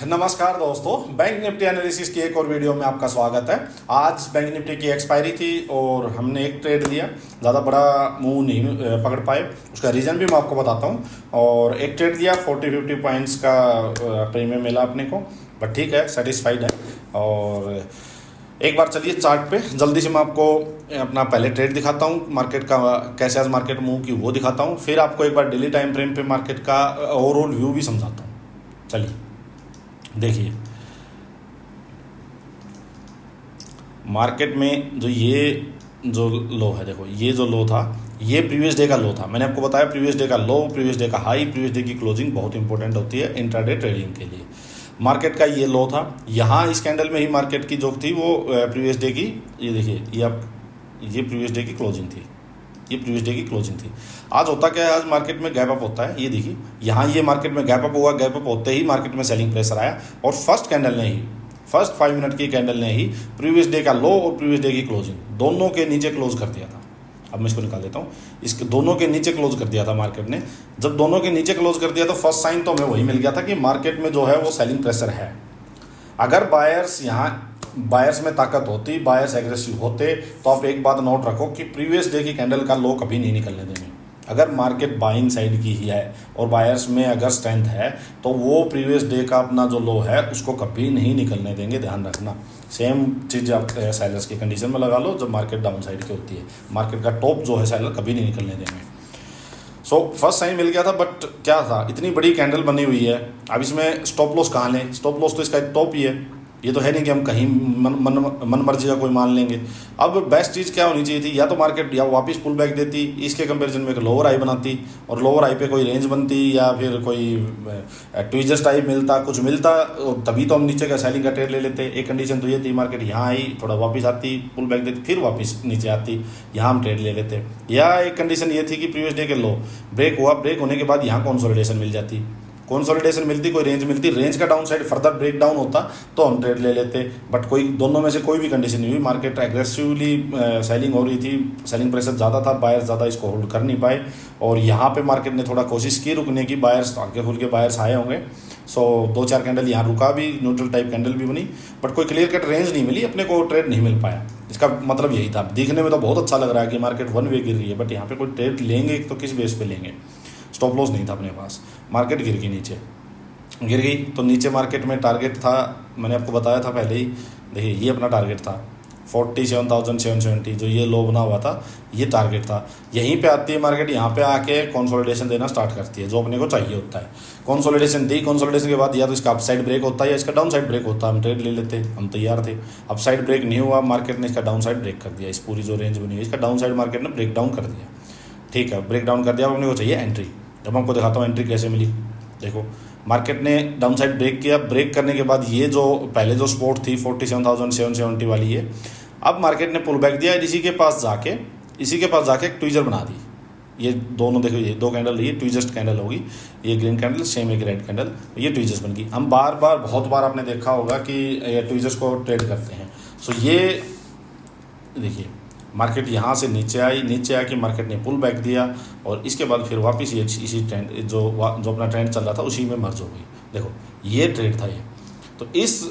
नमस्कार दोस्तों, bank Nifty analysis की एक और वीडियो में आपका स्वागत है। आज बैंक निफ्टी की एक्सपायरी थी और हमने एक ट्रेड लिया, ज़्यादा बड़ा मूव नहीं पकड़ पाए। उसका रीज़न भी मैं आपको बताता हूँ। और एक ट्रेड लिया, 40-50 पॉइंट्स का प्रीमियम मिला अपने को, बट ठीक है, सेटिस्फाइड है। और एक बार चलिए चार्ट पे जल्दी से मैं आपको अपना पहले ट्रेड दिखाता हूँ, मार्केट का कैसे आज मार्केट मूव की वो दिखाता हूँ, फिर आपको एक बार डेली टाइम फ्रेम पे मार्केट का ओवरऑल व्यू भी समझाता हूँ। चलिए देखिए, मार्केट में जो लो है, देखो ये जो लो था, ये प्रीवियस डे का लो था। मैंने आपको बताया प्रीवियस डे का लो, प्रीवियस डे का हाई, प्रीवियस डे की क्लोजिंग बहुत इंपॉर्टेंट होती है इंट्राडे ट्रेडिंग के लिए। मार्केट का ये लो था, यहाँ इस कैंडल में ही मार्केट की जो थी वो प्रीवियस डे की, ये देखिए ये प्रीवियस डे की क्लोजिंग थी, ये प्रीवियस डे की क्लोजिंग थी। आज होता क्या है, आज मार्केट में गैप अप होता है। ये देखिए यहाँ ये मार्केट में गैप अप हुआ, गैप अप होते ही मार्केट में सेलिंग प्रेशर आया और फर्स्ट 5 मिनट की कैंडल ने ही प्रीवियस डे का लो और प्रीवियस डे की क्लोजिंग दोनों के नीचे क्लोज कर दिया था। अब मैं इसको निकाल देता हूँ, इसके दोनों के नीचे क्लोज कर दिया था मार्केट ने। जब दोनों के नीचे क्लोज कर दिया तो फर्स्ट साइन तो हमें वही मिल गया था कि मार्केट में जो है वो सेलिंग प्रेशर है। अगर बायर्स में ताकत होती, बायर्स एग्रेसिव होते, तो आप एक बात नोट रखो कि प्रीवियस डे की कैंडल का लो कभी नहीं निकलने देंगे। अगर मार्केट बाइंग साइड की ही है और बायर्स में अगर स्ट्रेंथ है तो वो प्रीवियस डे का अपना जो लो है उसको कभी नहीं निकलने देंगे, ध्यान रखना। सेम चीज़ आप सेलर्स की कंडीशन में लगा लो, जब मार्केट डाउन साइड की होती है, मार्केट का टॉप जो है सेलर कभी नहीं निकलने देंगे। सो फर्स्ट साइन मिल गया था, बट क्या था, इतनी बड़ी कैंडल बनी हुई है। अब इसमें स्टॉप लॉस कहाँ लें? स्टॉप लॉस तो इसका टॉप ही है, ये तो है नहीं कि हम कहीं मन मर्जी का कोई मान लेंगे। अब बेस्ट चीज़ क्या होनी चाहिए थी, या तो मार्केट या वापस पुल बैक देती, इसके कंपैरिजन में एक लोअर हाई बनाती और लोअर हाई पे कोई रेंज बनती या फिर कोई ट्विजर्स टाइप मिलता, कुछ मिलता, तभी तो हम नीचे का सेलिंग का ट्रेड ले लेते। एक कंडीशन तो ये थी, मार्केट यहाँ आई, थोड़ा वापस आती, पुल बैक देती, फिर वापस नीचे आती, यहाँ हम ट्रेड ले लेते। या एक कंडीशन ये थी कि प्रीवियस डे के लो ब्रेक हुआ, ब्रेक होने के बाद यहाँ कंसोलिडेशन मिल जाती, कंसोलिडेशन मिलती, कोई रेंज मिलती, रेंज का downside further break down होता तो हम ट्रेड ले लेते। बट कोई दोनों में से कोई भी कंडीशन नहीं हुई। मार्केट एग्रेसिवली सेलिंग हो रही थी, सेलिंग प्रेशर ज़्यादा था, बायर्स ज़्यादा इसको होल्ड कर नहीं पाए और यहाँ पे मार्केट ने थोड़ा कोशिश की रुकने की, बायर्स हल्के फुल्के बायर्स आए होंगे। सो 2-4 कैंडल यहाँ रुका भी, न्यूट्रल टाइप कैंडल भी बनी, बट कोई क्लियर कट रेंज नहीं मिली, अपने को ट्रेड नहीं मिल पाया। इसका मतलब यही था। दिखने में तो बहुत अच्छा लग रहा है कि मार्केट वन वे गिर रही है, बट यहाँ पे कोई ट्रेड लेंगे तो किस बेस पे लेंगे? स्टॉप लॉस नहीं था अपने पास, मार्केट गिर गई, नीचे गिर गई। तो नीचे मार्केट में टारगेट था, मैंने आपको बताया था पहले ही, देखिए ये अपना टारगेट था 47,770, जो ये लो बना हुआ था, ये टारगेट था। यहीं पे आती है मार्केट, यहाँ पे आके कंसोलिडेशन देना स्टार्ट करती है, जो अपने को चाहिए होता है। कंसोलिडेशन दी, कंसोलिडेशन के बाद या तो इसका अपसाइड ब्रेक होता है या इसका डाउन साइड ब्रेक होता है, हम ट्रेड ले लेते, हम तैयार थे। अपसाइड ब्रेक नहीं हुआ, मार्केट ने इसका डाउन साइड ब्रेक कर दिया, इस पूरी जो रेंज बनी है इसका डाउन साइड मार्केट ने ब्रेक डाउन कर दिया। ठीक है, ब्रेक डाउन कर दिया, अपने को चाहिए एंट्री। जब आपको दिखाता हूँ एंट्री कैसे मिली। देखो मार्केट ने डाउन साइड ब्रेक किया, ब्रेक करने के बाद ये जो पहले जो स्पॉट थी 47,770 वाली है, अब मार्केट ने पुल बैक दिया, इसी के पास जाके एक ट्विजर बना दी। ये दोनों देखो, ये 2 कैंडल, ये ट्विजर्स कैंडल होगी, ये ग्रीन कैंडल, सेम एक रेड कैंडल, ये ट्विजर्स बन गई। हम बहुत बार आपने देखा होगा कि ये ट्विजर्स को ट्रेड करते हैं। सो ये देखिए मार्केट यहाँ से नीचे आई, नीचे आके मार्केट ने पुल बैक दिया और इसके बाद फिर वापस ये इसी ट्रेंड जो अपना ट्रेंड चल रहा था उसी में मर्ज हो गई। देखो ये ट्रेड था ये, तो इस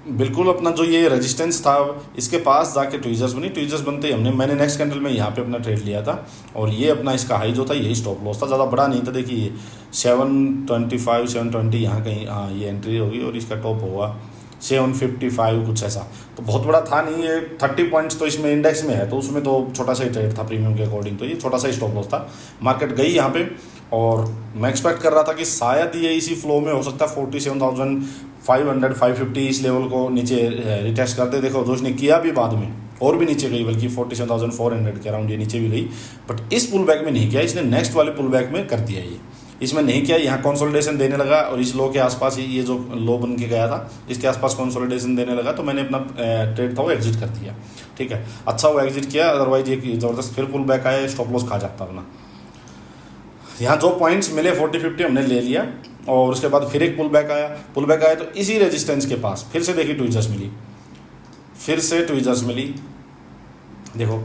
बिल्कुल अपना जो ये रेजिस्टेंस था, इसके पास जाके ट्विजर्स बनी, ट्विजर्स बनते ही मैंने नेक्स्ट कैंडल में यहाँ पे अपना ट्रेड लिया था और ये अपना इसका हाई जो था यही स्टॉप लॉस था, ज़्यादा बड़ा नहीं था। देखिए ये 725 720 यहाँ कहीं, हाँ ये एंट्री होगी और इसका टॉप होगा 755 कुछ ऐसा, तो बहुत बड़ा था नहीं ये। 30 पॉइंट्स तो इसमें इंडेक्स में है, तो उसमें तो छोटा सा ही ट्रेड था प्रीमियम के अकॉर्डिंग, तो ये छोटा सा ही स्टॉप लॉस था। मार्केट गई यहाँ पे और मैं एक्सपेक्ट कर रहा था कि शायद ये इसी फ्लो में हो सकता है 47,500 550 इस लेवल को नीचे रिटेस्ट कर दे। देखो जो इसने किया भी बाद में और भी नीचे गई, बल्कि 47,400 के अराउंड ये नीचे भी गई, बट इस पुल बैक में नहीं किया इसने, नेक्स्ट वाले पुल बैक में कर दिया ये, इसमें नहीं किया। यहाँ कंसोलिडेशन देने लगा और इस लो के आसपास ये जो लो बन के गया था इसके आसपास कंसोलिडेशन देने लगा, तो मैंने अपना ट्रेड था वो एग्जिट कर दिया। ठीक है, अच्छा वो एग्जिट किया, अदरवाइज ये ज़बरदस्त फिर पुल बैक आया, स्टॉप लॉस खा जाता अपना। यहाँ जो पॉइंट्स मिले 40-50 हमने ले लिया और उसके बाद फिर एक पुल बैक आया तो इसी रेजिस्टेंस के पास फिर से देखिए ट्विजर्स मिली, देखो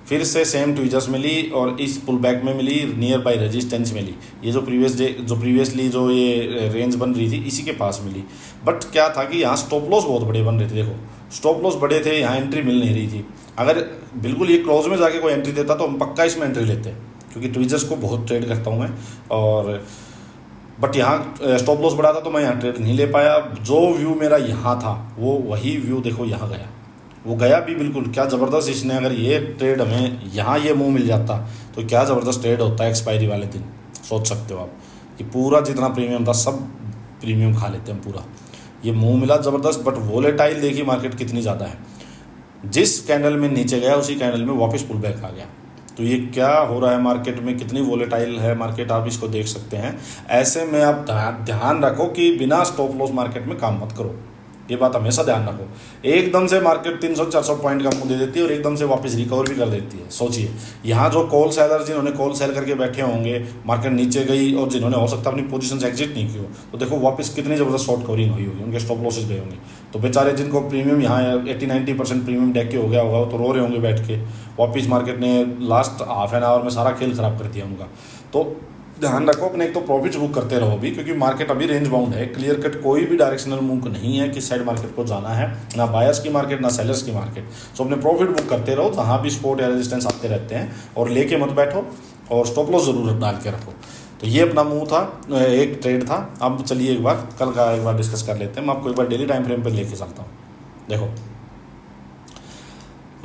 फिर से सेम ट्विजर्स मिली और इस पुल बैक में मिली, नियर बाई रेजिस्टेंस मिली। ये जो प्रीवियसली जो ये रेंज बन रही थी इसी के पास मिली। बट क्या था कि यहाँ स्टॉप लॉस बहुत बड़े बन रहे थे। देखो स्टॉप लॉस बड़े थे, यहाँ एंट्री मिल नहीं रही थी। अगर बिल्कुल ये क्लोज में जाके कोई एंट्री देता तो हम पक्का इसमें एंट्री लेते, क्योंकि ट्विजर्स को बहुत ट्रेड करता हूँ मैं। और बट यहाँ स्टॉप लॉस बड़ा था तो मैं यहाँ ट्रेड नहीं ले पाया। जो व्यू मेरा यहाँ था वो वही व्यू देखो यहाँ गया, वो गया भी बिल्कुल। क्या ज़बरदस्त इसने, अगर ये ट्रेड हमें यहाँ ये मुंह मिल जाता तो क्या ज़बरदस्त ट्रेड होता है एक्सपायरी वाले दिन। सोच सकते हो आप कि पूरा जितना प्रीमियम था सब प्रीमियम खा लेते हैं पूरा। ये मुंह मिला ज़बरदस्त, बट वोलेटाइल देखिए मार्केट कितनी ज़्यादा है। जिस कैंडल में नीचे गया उसी कैंडल में वापस पुल बैक आ गया। तो ये क्या हो रहा है मार्केट में, कितनी वोलेटाइल है मार्केट, आप इसको देख सकते हैं। ऐसे में आप ध्यान रखो कि बिना स्टॉप लॉस मार्केट में काम मत करो, ये बात हमेशा ध्यान रखो। एकदम से मार्केट 300-400 पॉइंट का मुंह दे देती है और एकदम से वापस रिकवर भी कर देती है। सोचिए यहाँ जो कॉल सेलर जिन्होंने कॉल सेल करके बैठे होंगे, मार्केट नीचे गई और जिन्होंने हो सकता है अपनी पोजीशन से एग्जिट नहीं की हो, तो देखो वापस कितनी ज़बरदस्त शॉर्ट कवरिंग हुई होगी, उनके स्टॉप लॉसेज गए होंगे। तो बेचारे जिनको प्रीमियम यहाँ 80-90% प्रीमियम डेक के हो गया होगा तो रो रहे होंगे बैठ के। वापस मार्केट ने लास्ट हाफ एन आवर में सारा खेल खराब कर दिया उनका। तो ध्यान रखो अपने, एक तो प्रॉफिट्स बुक करते रहो भी, क्योंकि मार्केट अभी रेंज बाउंड है। क्लियर कट कोई भी डायरेक्शनल मूव नहीं है किस साइड मार्केट को जाना है, ना बायर्स की मार्केट ना सेलर्स की मार्केट। सो अपने प्रॉफिट बुक करते रहो, जहाँ भी सपोर्ट या रेजिस्टेंस आते रहते हैं, और लेके मत बैठो और स्टॉप लॉस जरूर डाल के रखो। तो ये अपना मूव था, एक ट्रेड था। अब चलिए एक बार कल का एक बार डिस्कस कर लेते हैं। मैं आपको एक बार डेली टाइम फ्रेम पर लेके चलता हूँ। देखो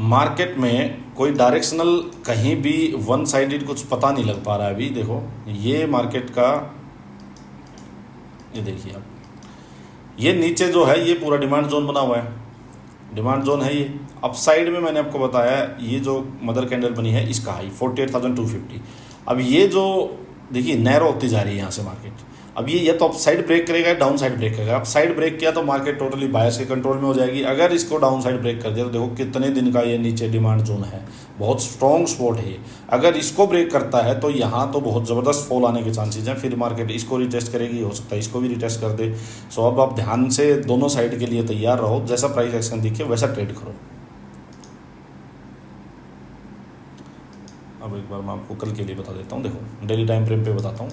मार्केट में कोई डायरेक्शनल कहीं भी वन साइडेड कुछ पता नहीं लग पा रहा है अभी। देखो ये मार्केट का, ये देखिए आप, ये नीचे जो है ये पूरा डिमांड जोन बना हुआ है, डिमांड जोन है ये। अप साइड में मैंने आपको बताया ये जो मदर कैंडल बनी है इसका हाई 48,250। अब ये जो देखिए नैरो होती जा रही है यहाँ से मार्केट। अब ये या तो अप साइड ब्रेक करेगा, डाउन साइड ब्रेक करेगा। अप साइड ब्रेक किया तो मार्केट टोटली बायर्स के कंट्रोल में हो जाएगी। अगर इसको डाउन साइड ब्रेक कर दिया तो देखो कितने दिन का ये नीचे डिमांड जोन है, बहुत स्ट्रॉन्ग सपोर्ट है। अगर इसको ब्रेक करता है तो यहाँ तो बहुत ज़बरदस्त फॉल आने के चांसेस हैं। फिर मार्केट इसको रिटेस्ट करेगी, हो सकता है इसको भी रिटेस्ट कर दे। सो अब आप ध्यान से दोनों साइड के लिए तैयार रहो, जैसा प्राइस एक्शन दिखे वैसा ट्रेड करो। अब एक बार मैं आपको कल के लिए बता देता हूँ। देखो डेली टाइम फ्रेम पे बताता हूँ।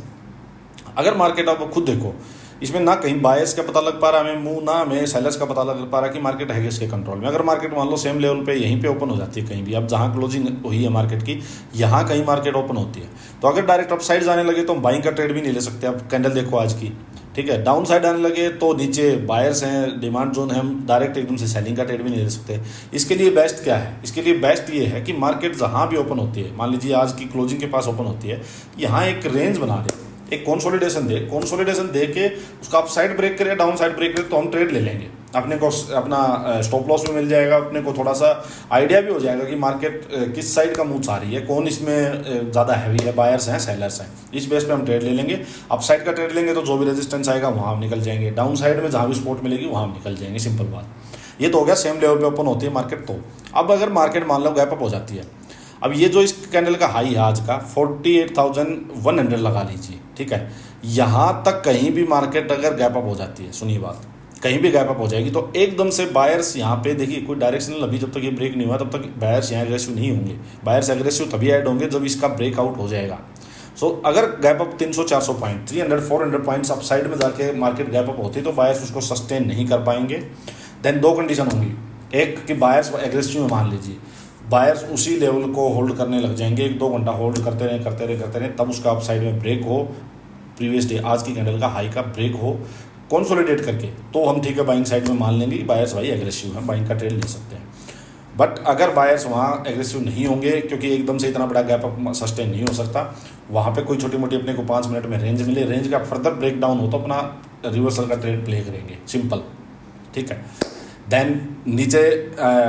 अगर मार्केट आप खुद देखो, इसमें ना कहीं बायर्स का पता लग पा रहा है हमें मुंह, ना हमें सेलर्स का पता लग पा रहा है कि मार्केट है किसके कंट्रोल में। अगर मार्केट मान लो सेम लेवल पे यहीं पे ओपन हो जाती है कहीं भी, अब जहाँ क्लोजिंग हुई है मार्केट की यहाँ कहीं मार्केट ओपन होती है, तो अगर डायरेक्ट अप साइड जाने लगे तो हम बाइंग का ट्रेड भी नहीं ले सकते। अब कैंडल देखो आज की, ठीक है, डाउन साइड आने लगे तो नीचे बायर्स हैं, डिमांड जोन है, हम डायरेक्ट एकदम से सेलिंग का ट्रेड भी नहीं ले सकते। इसके लिए बेस्ट क्या है, इसके लिए बेस्ट ये है कि मार्केट जहाँ भी ओपन होती है, मान लीजिए आज की क्लोजिंग के पास ओपन होती है, यहाँ एक रेंज बना दे, एक कंसोलिडेशन दे के उसका अप साइड ब्रेक करे, डाउन साइड ब्रेक करे, तो हम ट्रेड ले लेंगे। अपने को अपना स्टॉप लॉस भी मिल जाएगा, अपने को थोड़ा सा आइडिया भी हो जाएगा कि मार्केट किस साइड का मूव आ रही है, कौन इसमें ज़्यादा हैवी है, बायर्स हैं सेलर्स हैं। इस बेस पे हम ट्रेड ले लेंगे। अप साइड का ट्रेड लेंगे तो जो भी रेजिस्टेंस आएगा वहाँ हम निकल जाएंगे, डाउन साइड में जहाँ भी सपोर्ट मिलेगी वहाँ हम निकल जाएंगे। सिंपल बात। ये तो हो गया सेम लेवल पे ओपन होती है मार्केट। तो अब अगर मार्केट मान लो गैप अप हो जाती है, अब ये जो इस कैंडल का हाई है आज का 48,100 लगा लीजिए, ठीक है, यहाँ तक कहीं भी मार्केट अगर गैप अप हो जाती है, सुनिए बात, कहीं भी गैप अप हो जाएगी तो एकदम से बायर्स यहाँ पे देखिए कोई डायरेक्शनल, अभी जब तक ये ब्रेक नहीं हुआ तब तक बायर्स यहाँ एग्रेसिव नहीं होंगे। बायर्स एग्रेसिव तभी ऐड होंगे जब इसका ब्रेकआउट हो जाएगा। सो अगर gap up 300-400 point, 300-400 points up side में जाके मार्केट गैप अप होती है तो बायर्स उसको सस्टेन नहीं कर पाएंगे। देन दो कंडीशन होंगी, एक कि बायर्स एग्रेसिव में मान लीजिए बायर्स उसी लेवल को होल्ड करने लग जाएंगे, 1-2 घंटा होल्ड करते रहे, तब उसका अप साइड में ब्रेक हो, प्रीवियस डे आज की कैंडल का हाई का ब्रेक हो कंसोलिडेट करके, तो हम ठीक है बाइंग साइड में मान लेंगे कि बायर्स भाई एग्रेसिव हैं, बाइंग का ट्रेड ले सकते हैं। बट अगर बायर्स वहाँ एग्रेसिव नहीं होंगे, क्योंकि एकदम से इतना बड़ा गैप अप सस्टेन नहीं हो सकता, वहाँ पे कोई छोटी मोटी अपने को 5 मिनट में रेंज मिले, रेंज का फर्दर ब्रेक डाउन हो तो अपना रिवर्सल का ट्रेड प्ले करेंगे, सिंपल, ठीक है। देन नीचे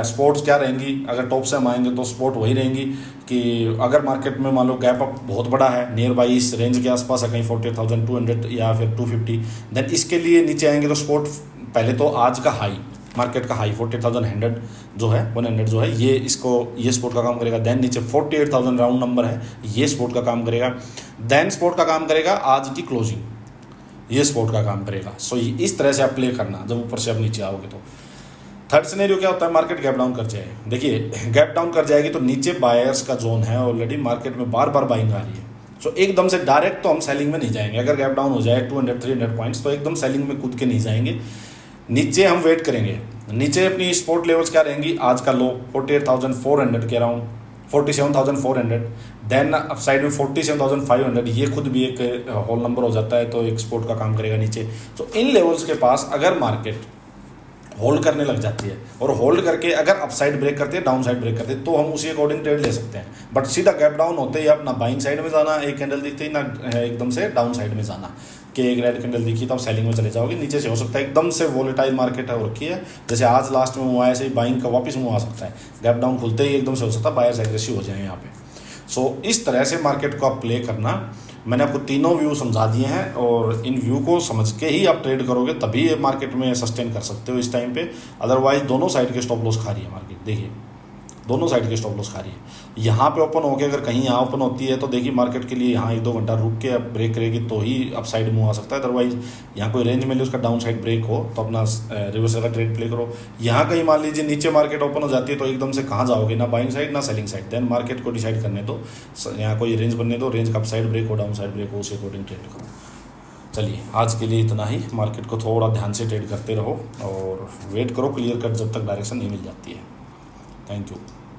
स्पोर्ट्स क्या रहेंगी, अगर टॉप से हम आएंगे तो स्पोर्ट वही रहेंगी कि अगर मार्केट में मान लो गैप अप बहुत बड़ा है, नियर बाई इस रेंज के आसपास है, कहीं 40,200 या फिर 250, देन इसके लिए नीचे आएंगे तो स्पोर्ट पहले तो आज का हाई, मार्केट का हाई 40,100 जो है, 100 जो है, ये स्पोर्ट का काम करेगा। देन नीचे 48,000 राउंड नंबर है, ये स्पोर्ट का काम करेगा। देन स्पोर्ट का काम करेगा आज की क्लोजिंग, ये स्पोर्ट का काम करेगा। सो इस तरह से आप प्ले करना जब ऊपर से आप नीचे आओगे तो थर्ड सिनेरियो क्या होता है, मार्केट गैप डाउन कर जाए। देखिए गैप डाउन कर जाएगी तो नीचे बायर्स का जोन है, ऑलरेडी मार्केट में बार बार बाइंग आ रही है। सो एकदम से डायरेक्ट तो हम सेलिंग में नहीं जाएंगे। अगर गैप डाउन हो जाए 200-300 पॉइंट्स तो एकदम सेलिंग में कूद के नहीं जाएंगे। नीचे हम वेट करेंगे। नीचे अपनी सपोर्ट लेवल्स क्या रहेंगी, आज का लो 48,400 के अराउंड, 47,400, देन अपसाइड में 47,500, ये खुद भी एक होल नंबर हो जाता है तो एक सपोर्ट का काम करेगा नीचे। तो इन लेवल्स के पास अगर मार्केट होल्ड करने लग जाती है और होल्ड करके अगर अपसाइड ब्रेक करती है, डाउन साइड ब्रेक करती है, तो हम उसी अकॉर्डिंग ट्रेड ले सकते हैं। बट सीधा गैप डाउन होते ही आप ना बाइंग साइड में जाना, एक कैंडल दिखते ही ना एकदम से डाउन साइड में जाना कि एक रेड कैंडल दिखी तो आप सेलिंग में चले जाओगे। नीचे से हो सकता है एकदम से वोलेटाइल मार्केट हो रखी है, जैसे आज लास्ट में हुआ है, ऐसे ही बाइंग का वापस मुँह आ सकता है। गैप डाउन खुलते ही एकदम से हो सकता है बायर्स एग्रेसिव हो जाए यहाँ पे। सो इस तरह से मार्केट को आप प्ले करना। मैंने आपको तीनों व्यू समझा दिए हैं और इन व्यू को समझ के ही आप ट्रेड करोगे तभी ये मार्केट में सस्टेन कर सकते हो इस टाइम पे। अदरवाइज दोनों साइड के स्टॉप लॉस खा रही है मार्केट। देखिए दोनों साइड के स्टॉप लॉस खा रही है। यहाँ पे ओपन होके अगर कहीं यहाँ ओपन होती है तो देखिए मार्केट के लिए यहाँ 1-2 घंटा रुक के ब्रेक करेगी तो ही अप साइड मूव आ सकता है। अदरवाइज यहाँ कोई रेंज मिले उसका डाउन साइड ब्रेक हो तो अपना रिवर्सल का ट्रेड प्ले करो। यहाँ कहीं मान लीजिए नीचे मार्केट ओपन हो जाती है तो एकदम से कहाँ जाओगे, ना बाइंग साइड ना सेलिंग साइड। देन मार्केट को डिसाइड करने दो, यहाँ कोई रेंज बनने दो, रेंज का अप साइड ब्रेक हो डाउन साइड ब्रेक हो, उसी अकॉर्डिंग ट्रेड करो। चलिए आज के लिए इतना ही। मार्केट को थोड़ा ध्यान से ट्रेड करते रहो और वेट करो क्लियर कट जब तक डायरेक्शन नहीं मिल जाती है। Thank you.